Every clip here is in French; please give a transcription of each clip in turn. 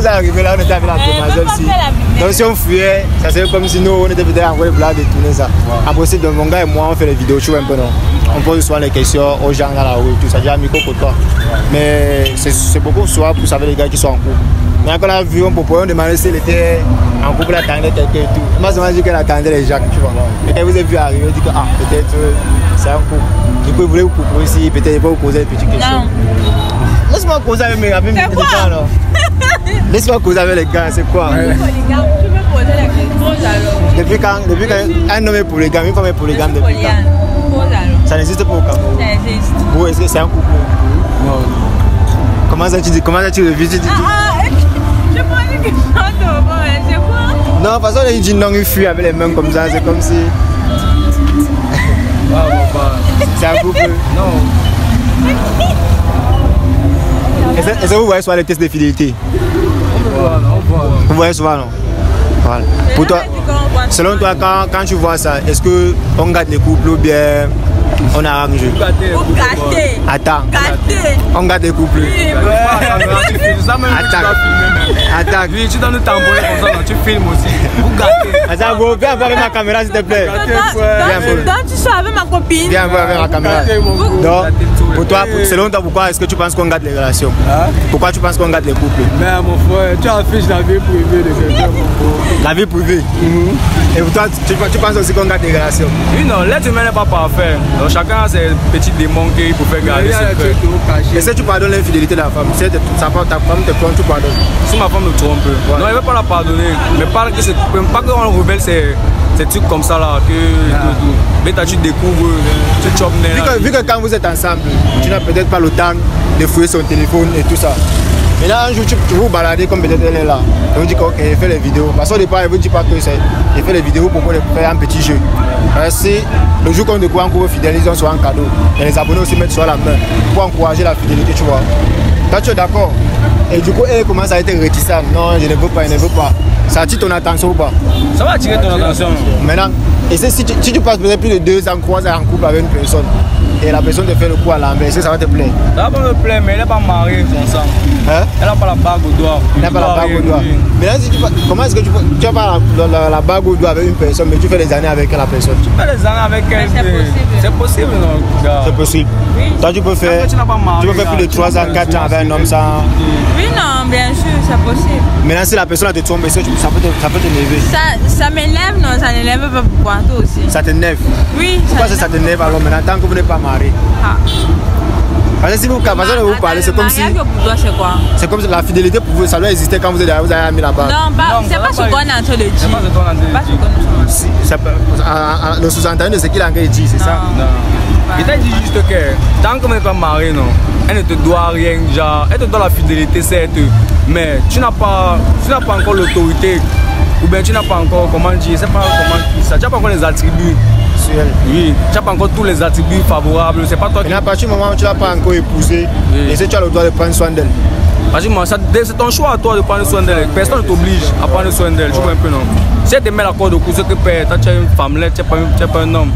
vous arrivez là, on était avec la demoiselle ici. Donc si on fuyait, ça serait comme si nous, on était peut-être en train de tourner ça. Après, c'est mon gars et moi, on fait les vidéos, tu vois un peu, non? On pose souvent les questions aux gens dans la rue, tout ça, j'ai un micro pour toi. Mais c'est beaucoup souvent pour savoir les gars qui sont en couple. Mais quand on a vu, on proposait, on demandait s'il était en couple, il attendait quelqu'un et tout. Moi, je me dis qu'elle attendait les gens, tu vois. Et quand vous avez vu arriver, on dit que peut-être c'est un couple. Du coup, il voulait vous proposer ici, peut-être il va vous poser des petites questions. Non. Laisse-moi causer avec mes gars, alors. Laisse-moi causer avec les gars, c'est quoi? Tu veux poser la question alors? Depuis quand un homme est polygame, une femme est polygame depuis quand? Ça n'existe pas au Cameroun. Ça existe. Oui, est-ce que c'est un couple? Non. Comment ça tu dis? Comment ça tu revis? Je pensais que c'est quoi? Non, parce qu'on dit non, il fuit avec les mains comme ça, c'est comme si. C'est un couple? Non. Est-ce que vous voyez souvent les tests de fidélité? Vous voyez souvent, non? Voilà. Pour toi, selon toi, quand tu vois ça, est-ce qu'on gâte les couples ou bien on arrange? Attends. On gâte les couples. Attaque. Oui, tu donnes le tambour comme ça, tu filmes aussi. Vous gâtez. Attends, viens voir avec ma caméra s'il te plaît. Donc tu sois avec ma copine. Viens voir avec ma caméra. Donc, pour toi, selon toi, pourquoi est-ce que tu penses qu'on gâte les relations? Pourquoi tu penses qu'on gâte les couples? Mais mon frère, tu affiches la vie privée de quelqu'un, mon frère. La vie privée? Et pour toi, tu penses aussi qu'on gâte les relations? Oui, non, l'être humain n'est pas parfait. Donc chacun a ses petits démons qu'il faut faire garder secret. Est-ce que tu pardonnes l'infidélité de la femme? Si ta femme te trompe, tu pardonnes? Si ma femme me trompe, non, elle ne veut pas la pardonner. Mais pas qu'on révèle ces trucs comme ça là. Mais tu découvres, tu chopes. Vu que quand vous êtes ensemble, tu n'as peut-être pas le temps de fouiller son téléphone et tout ça. Et là, un jour, tu vous balader comme peut-être elle est là. Et vous dites ok, elle fait les vidéos. Parce qu'au départ, elle ne vous dit pas que c'est. Elle fait les vidéos pour faire un petit jeu. Si le jour qu'on découvre un couple fidèle, ils ont soit un cadeau. Et les abonnés aussi mettent sur la main pour encourager la fidélité, tu vois. Toi, tu es d'accord? Et du coup, elle commence à être réticente. Non, je ne veux pas, je ne veux pas. Ça attire ton attention ou pas? Ça va attirer ton attention. Maintenant, et si tu passes peut-être plus de 2 ans, 3 ans en couple avec une personne, et la personne te fait le coup à l'envers, est-ce que ça va te plaire? Ça va pas me plaire, mais elle n'est pas mariée, son sang. Hein? Elle n'a pas la bague au doigt. Elle n'a pas la bague au doigt. Maintenant, comment est-ce que tu n'as pas la bague au doigt avec une personne, mais tu fais des années avec la personne? Tu fais des années avec elle. C'est possible, non? C'est possible. Oui. Toi, tu peux faire plus de 3 ans, 4 ans avec un homme sans. Oui, non, bien sûr, c'est possible. Maintenant, si la personne te trompe, ça peut t'énerver. Ça m'énerve, non, ça n'énerve pas pourquoi toi aussi. Ça t'énerve? Oui. Pourquoi ça t'énerve alors maintenant, tant que vous n'êtes pas marié? Parce que si vous parlez, c'est comme si. C'est comme si la fidélité pour vous, ça doit exister quand vous avez mis la bague. Non, c'est pas ce qu'on est en train de dire. Le sous-entendu de ce qu'il a dit, c'est ça? Non. Il t'a dit juste que tant que vous n'êtes pas marié, non, elle ne te doit rien, genre, elle te doit la fidélité, certes, mais tu n'as pas encore l'autorité, ou bien tu n'as pas encore, comment dire, c'est pas comment dire ça, tu n'as pas encore les attributs. Oui, tu n'as pas encore tous les attributs favorables, c'est pas toi qui. Et à partir du moment où tu ne l'as pas encore épousé, et si tu as le droit de prendre soin d'elle. C'est ton choix à toi de prendre soin d'elle. Personne ne t'oblige à prendre soin d'elle. Tu vois un peu, non? Si elle te met l'accord de couche, que tu as une femme là, tu n'es pas un homme.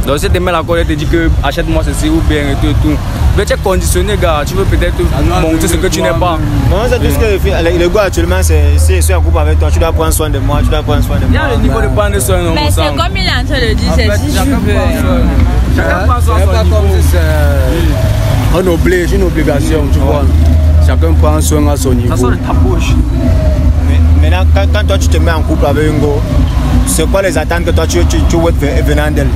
Donc si tu te mets l'accord, elle te dit que achète-moi ceci ou bien et tout. Mais tu es conditionné, gars. Tu veux peut-être montrer ce que tu n'es pas. Non, c'est tout ce que le gars actuellement, c'est si je suis en couple avec toi, tu dois prendre soin de moi, tu dois prendre soin de moi. Il y a le niveau de prendre soin de moi. Mais c'est comme il est en train de dire, c'est si tu veux. Chacun prend soin de son niveau. C'est une obligation, tu vois. Chacun prend soin à son niveau. Ça sort de ta bouche. Maintenant, quand toi tu te mets en couple avec un gars, c'est quoi les attentes que toi tu veux venant d'elle?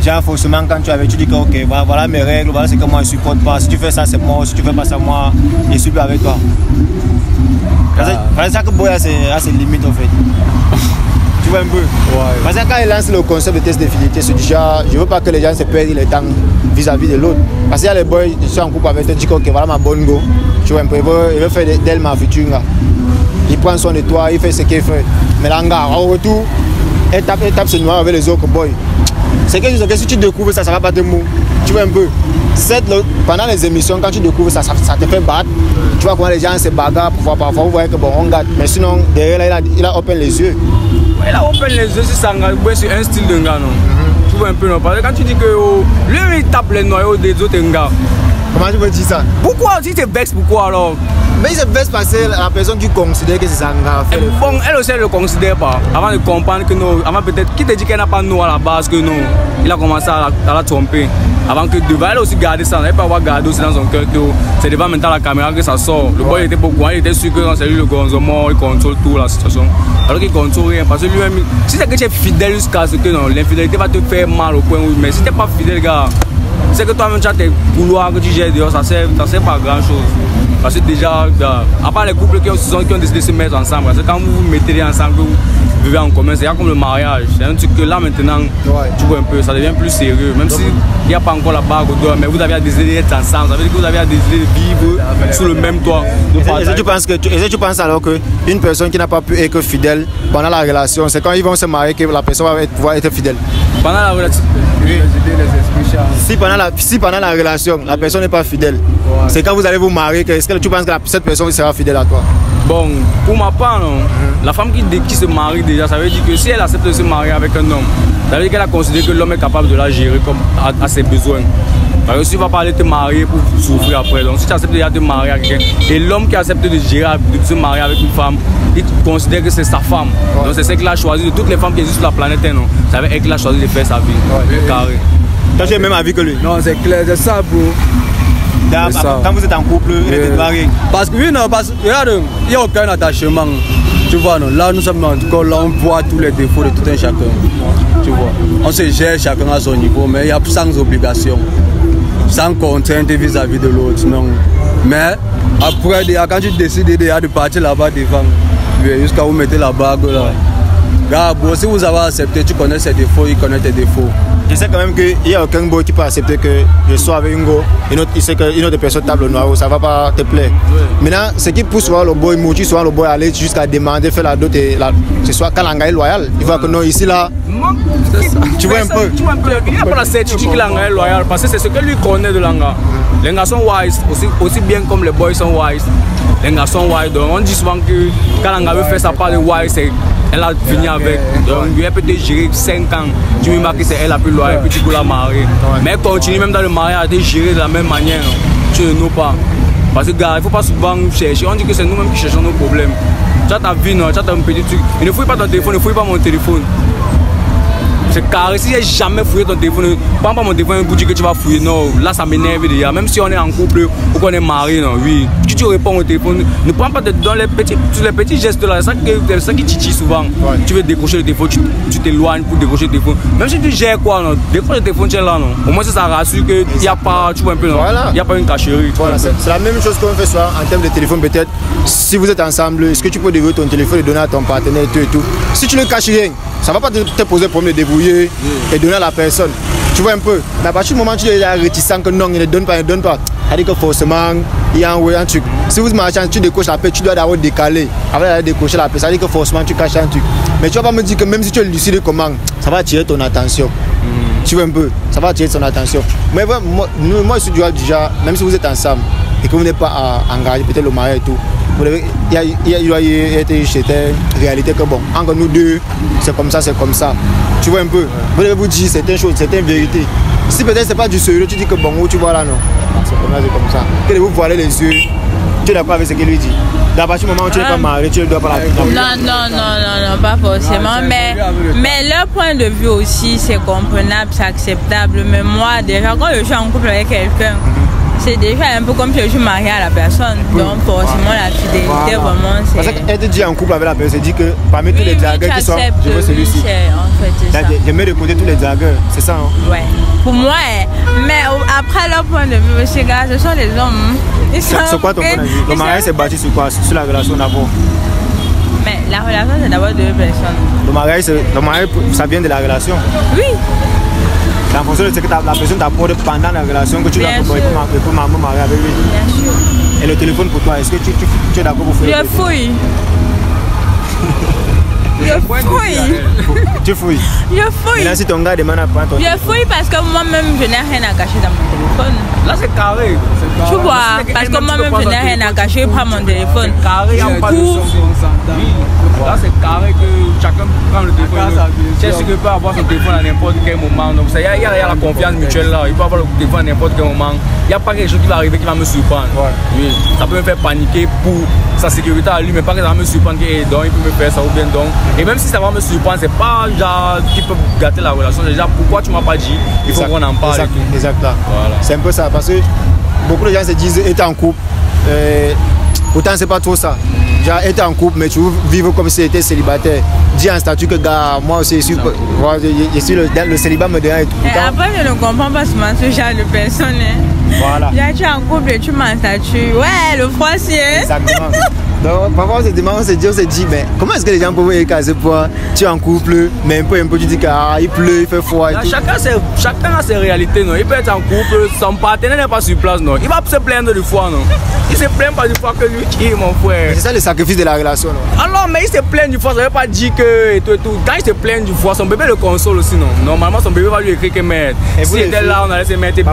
Genre forcément quand tu dis que ok, voilà mes règles, voilà ce que moi je supporte pas. Si tu fais ça c'est moi, si tu fais pas ça moi, je suis plus avec toi. Parce que chaque boy a ses limites en fait. Tu vois un peu? Ouais. Parce que quand il lance le concept de test de fidélité, c'est déjà, je veux pas que les gens se perdent le temps vis-à-vis de l'autre. Parce qu'il y a les boys qui sont en couple avec toi, tu dis ok voilà ma bonne go. Tu vois un peu, il veut faire d'elle ma future. Il prend soin de toi, il fait ce qu'il fait. Mais là, en retour, elle tape ses noirs avec les autres boys. C'est que si tu découvres ça, ça va pas te mou. Tu vois un peu. Pendant les émissions, quand tu découvres ça, ça te fait battre. Tu vois comment les gens se bagarrent parfois vous voyez que bon, on gâte. Mais sinon, derrière là, il a open les yeux. Ouais, il a open les yeux, c'est un style de gars, non? Tu vois un peu, non? Parce que quand tu dis que lui, il tape les noyaux des autres gars. Comment tu veux dire ça? Pourquoi? Si tu es vexe, pourquoi alors? Mais il se fait passer la personne qui considère que c'est Sanga. Bon, elle aussi, elle ne le considère pas. Avant de comprendre que non, avant peut-être, qui te dit qu'elle n'a pas nous à la base, que non, il a commencé à la tromper. Avant que devant, elle aussi garder ça. Elle peut avoir gardé aussi dans son cœur que c'est devant maintenant la caméra que ça sort. Le boy était beaucoup, il était sûr que c'est lui le gonzomon, il contrôle tout la situation. Alors qu'il contrôle rien. Parce que lui-même, si c'est que tu es fidèle jusqu'à ce que non, l'infidélité va te faire mal au point où, mais si tu n'es pas fidèle, gars, c'est que toi-même tu as tes couloirs que tu gères dehors, ça sert pas à grand chose. Parce que déjà, à part les couples qui ont décidé de se mettre ensemble, parce que quand vous vous mettez ensemble, vous vivez en commun, c'est comme le mariage. C'est un truc que là maintenant, tu vois un peu, ça devient plus sérieux. Même s'il n'y a pas encore la bague au doigt, mais vous avez décidé d'être ensemble, ça veut dire que vous avez décidé de vivre sous le même toit. Est-ce que tu penses alors qu'une personne qui n'a pas pu être fidèle pendant la relation, c'est quand ils vont se marier que la personne va pouvoir être fidèle? Pendant la relation, si pendant la relation, la personne n'est pas fidèle, c'est quand vous allez vous marier, est-ce que tu penses que cette personne sera fidèle à toi? Bon, pour ma part, non. La femme qui se marie déjà, ça veut dire que si elle accepte de se marier avec un homme, ça veut dire qu'elle a considéré que l'homme est capable de la gérer comme à ses besoins. Parce que si tu vas pas aller te marier pour souffrir après, donc si tu acceptes déjà de te marier avec quelqu'un, et l'homme qui accepte de se marier avec une femme, il considère que c'est sa femme. Donc c'est ce qu'il a choisi de toutes les femmes qui existent sur la planète, non. Ça veut dire qu'il a choisi de faire sa vie. Carré. Toi, tu as le même avis que lui? Non, c'est clair, c'est ça, bro. Quand vous êtes en couple, il est marié. Parce que oui, non, parce que regarde, il n'y a aucun attachement. Tu vois, non, là nous sommes en tout cas, là on voit tous les défauts de tout un chacun. Tu vois, on se gère chacun à son niveau, mais il y a sans obligation, sans contrainte vis-à-vis de l'autre, non. Mais après, quand tu décides de partir là-bas devant, jusqu'à vous mettez la bague là. Regarde, si vous avez accepté, tu connais ses défauts, il connaît tes défauts. Je sais quand même qu'il n'y a aucun boy qui peut accepter que je sois avec une go, il sait qu'une autre personne table au noir, ça ne va pas te plaire. Oui. Maintenant, ce qui pousse souvent le boy, motive souvent le boy à aller jusqu'à demander, faire la dot, ce soit Kalanga est loyal. Il voit que non, ici là, tu vois un peu. Il n'a pas la certitude que Langa est loyal, parce que c'est ce que lui connaît de Langa. Les gars sont wise, aussi bien comme les boys sont wise. Les gars sont wise, donc on dit souvent que quand Langa veut faire sa part de wise, elle a fini avec, donc elle peut te gérer 5 ans, tu me marques que c'est elle la plus loyale, puis tu peux la marier. Mais elle continue même dans le mariage à te gérer de la même manière, tu ne nous pas. Parce que gars, il ne faut pas souvent chercher, on dit que c'est nous-mêmes qui cherchons nos problèmes. Tu as ta vie, tu as ton petit truc, et ne fouille pas ton téléphone, ne fouille pas mon téléphone. C'est carré, si j'ai jamais fouillé ton téléphone, prends pas mon téléphone pour dire que tu vas fouiller, non, là ça m'énerve déjà, même si on est en couple ou qu'on est marié, non, oui, si tu réponds au téléphone, ne prends pas dans les petits gestes là, c'est ça qui titille souvent, tu veux décrocher le téléphone, tu t'éloignes pour décrocher le téléphone, même si tu gères quoi, non, décroche le téléphone, tu es là, non, au moins ça rassure qu'il n'y a pas, tu vois un peu, non, il n'y a pas une cacherie. Voilà, c'est la même chose qu'on fait souvent en termes de téléphone peut-être, si vous êtes ensemble, est-ce que tu peux déverrouiller ton téléphone et donner à ton partenaire et tout, si tu ne caches rien, ça ne va pas te poser le problème de débrouiller et donner à la personne. Tu vois un peu. Mais à partir du moment où tu es réticent que non, il ne donne pas, ça dit que forcément, il y a un truc. Si vous marchez, tu décoches la paix, tu dois d'abord décaler. Avant d'aller décocher la paix, ça dit que forcément tu caches un truc. Mais tu vas pas me dire que même si tu es lucide comment, ça va attirer ton attention. Tu vois un peu, ça va attirer ton attention. Mais moi je suis du déjà, même si vous êtes ensemble et que vous n'êtes pas engagé, peut-être le mariage et tout, il doit y être une réalité que bon, entre nous deux, c'est comme ça, c'est comme ça. Tu vois un peu, vous devez vous dire certaines choses, certaines vérités. Si peut-être c'est pas du sérieux, tu dis que bon, tu vois là, non, c'est comme ça. Que de vous voiler les yeux, tu es d'accord avec ce qu'il lui dit. À partir du moment où tu n'es pas marié, tu ne dois pas la non, pas forcément. Mais leur point de vue aussi, c'est comprenable, c'est acceptable. Mais moi, déjà, quand je suis en couple avec quelqu'un, c'est déjà un peu comme si je suis mariée à la personne. Donc, forcément, la fidélité, vraiment, c'est. Parce qu'elle te dit en couple avec la personne, elle dit que parmi tous les dragueurs qui sont, je veux celui-ci. En fait, c'est ça. Je mets de côté tous les dragueurs, c'est ça, hein? Ouais. Pour moi, mais après leur point de vue, ces gars, ce sont les hommes. C'est quoi ton point de vue? Le mariage s'est bâti sur quoi? Sur la relation d'abord. Mais la relation, c'est d'abord deux personnes. Le mariage, ça vient de la relation? Oui. C'est en fonction de ce que la personne t'apporte pendant la relation que tu dois me marier avec lui. Bien sûr. Et le téléphone pour toi, est-ce que tu es d'accord pour faire? Je fouille. Je fouille. Tu fouilles? Je fouille. Là, si ton gars demande à prendre ton téléphone. Je fouille parce que moi-même, je n'ai rien à cacher dans mon téléphone. Là, c'est carré. Tu vois, parce que moi-même, je n'ai rien à cacher, je prends mon téléphone. Carré, il n'y a pas de son. Là, c'est carré que chacun prend le téléphone. C'est sûr qu'il peut avoir son téléphone à n'importe quel moment. Donc, il y a la confiance mutuelle là. Il peut avoir le téléphone à n'importe quel moment. Il n'y a pas quelque chose qui va arriver qui va me surprendre. Oui, ça peut me faire paniquer pour sa sécurité à lui, mais pas que ça va me surprendre donc il peut me faire ça ou bien donc. Et même si ça va me surprendre, c'est pas genre qui peut gâter la relation. C'est genre pourquoi tu m'as pas dit, il faut qu'on en parle. Exact. Voilà. C'est un peu ça parce que beaucoup de gens se disent être en couple. Pourtant c'est pas trop ça. Genre être en couple mais tu veux vivre comme si tu étais célibataire. Dis en statut que gars, moi aussi je suis le célibat me dérange. Après je ne comprends pas souvent ce genre de personnes. Voilà. Là tu es en couple et tu m'en statut. Ouais, le froid c'est. Exactement. Donc parfois on se dit mais comment est-ce que les gens peuvent être à ce point? Tu es en couple mais un peu tu dis qu'il pleut, il fait froid. Chacun a ses réalités, non. Il peut être en couple, son partenaire n'est pas sur place, non. Il va se plaindre du froid, non. Il se plaint pas du froid que lui qui est mon frère. C'est ça le sacrifice de la relation, non. Alors mais il se plaint du froid, ça veut pas dire que et tout. Quand il se plaint du froid, son bébé le console aussi, non. Normalement son bébé va lui écrire que merde. Si était là, on allait se mettre bien.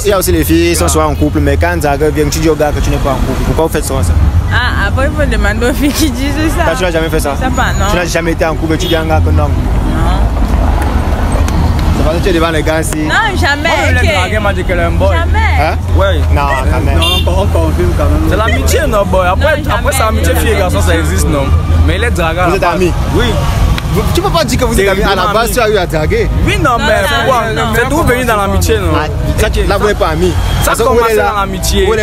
Il y a aussi les filles qui sont souvent en couple, mais quand Zaga vient, tu dis au gars que tu n'es pas en couple. Pourquoi vous faites souvent ça? Ah, après il faut demander aux filles qui disent ça. Toi, tu n'as jamais fait ça? Ça pas, non. Tu n'as jamais été en couple, tu dis à un gars que non. Non. C'est parce que tu es devant les gars si. Non, jamais. Le dragueur m'a dit qu'elle est un boy. Jamais. Hein? Ouais. Non, quand même. On confirme quand même. C'est l'amitié, non, boy. Après c'est l'amitié fille et garçon, ça existe, non. Mais il est dragueur. Vous êtes amis? Oui. Tu peux pas dire que vous êtes amis. À la base, tu as eu à draguer. Oui, non, mais pourquoi? C'est tout venu dans l'amitié, non. Là, vous n'êtes pas amis. Ça commence dans l'amitié. Où elle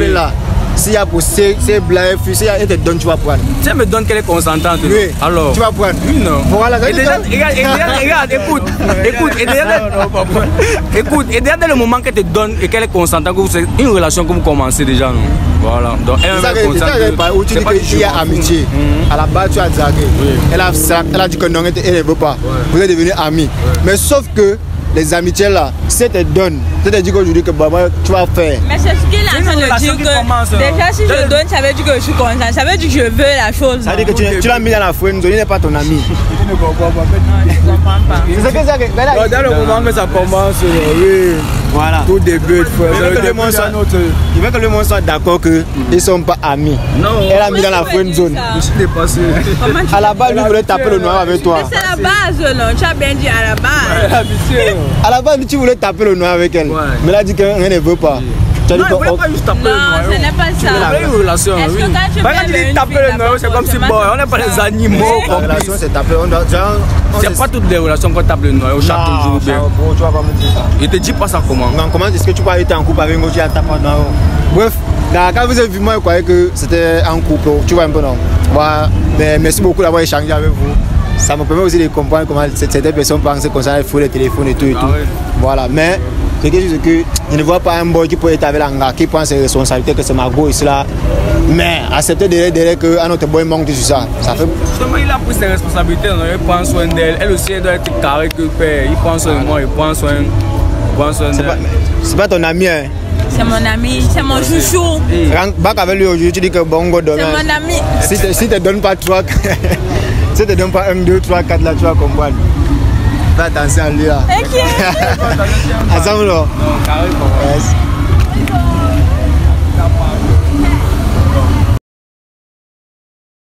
est là? S'il y a pour ces blagues, si elle te donne, tu vas prendre. Si elle me donne qu'elle est consentante, oui. Alors tu vas prendre. Oui, non. Voilà, et déjà, regarde, écoute, et déjà dès le moment qu'elle te donne et qu'elle est consentante, c'est une relation que vous commencez déjà, non. Voilà. Donc elle est consentante. Où tu dis qu'il y a amitié. À la base, tu as dragué. Elle a dit que non, elle ne veut pas. Vous êtes devenus amis. Mais sauf que les amitiés là, si elle te donne, si elle te dit qu'aujourd'hui que bah, tu vas faire. Mais c'est ce qu'il est en train de dire que déjà si je donne, ça veut dire que je suis content, ça veut dire que je veux la chose. Ça veut dire que tu l'as mis dans la friend zone, il n'est pas ton ami. Non, je ne comprends pas. C'est ce que ça. Dans le moment que ça commence, oui. Voilà. Tout début, il veut que le monde soit d'accord qu'ils ne sont pas amis. Non. Elle a mis dans la friend zone. Je suis dépassé. À la base, lui voulait taper le noir avec toi. Mais c'est la base, non? Tu as bien dit à la base. À la base, tu voulais taper le noir avec elle. Mais elle a dit qu'elle ne veut pas. Non, il ne voulait pas juste taper le noyau. Non, ce n'est pas ça. Il voulait une relation, Est-ce que quand tu quand il dit taper le noyau, c'est comme si bon, on n'est pas des animaux. La relation, c'est taper. C'est pas toutes les relations qu'on tape le noyau chaque jour. Tu vas pas me dire ça. Il te dit pas ça comment? Non, comment est-ce que tu peux être en couple avec un gars qui a tapé le noyau? Bref, quand vous avez vu moi, je croyais que c'était en couple. Tu vois un peu, non? Voilà. Mais merci beaucoup d'avoir échangé avec vous. Ça me permet aussi de comprendre comment certaines personnes pensent concernant les téléphones et tout et tout. Voilà, mais c'est quelque chose que je ne vois pas un boy qui peut être avec un gars qui prend ses responsabilités, que c'est ma go ici là. Mais accepter derrière que un autre boy manque sur ça. Ça fait. Justement, il a pris ses responsabilités, il prend soin d'elle. Elle aussi, elle doit être carrée que père. Il prend soin de moi, il prend soin d'elle. C'est pas ton ami, hein? C'est mon ami, c'est mon chouchou. Bac avec lui aujourd'hui, tu dis que bon, go demain. C'est mon ami. Si tu ne donnes pas 3, si tu ne donnes pas 1, 2, 3, 4, là, tu vas comprendre. Fais attention à lui là. Ok. Ensemble là. Non, carrément. Yes.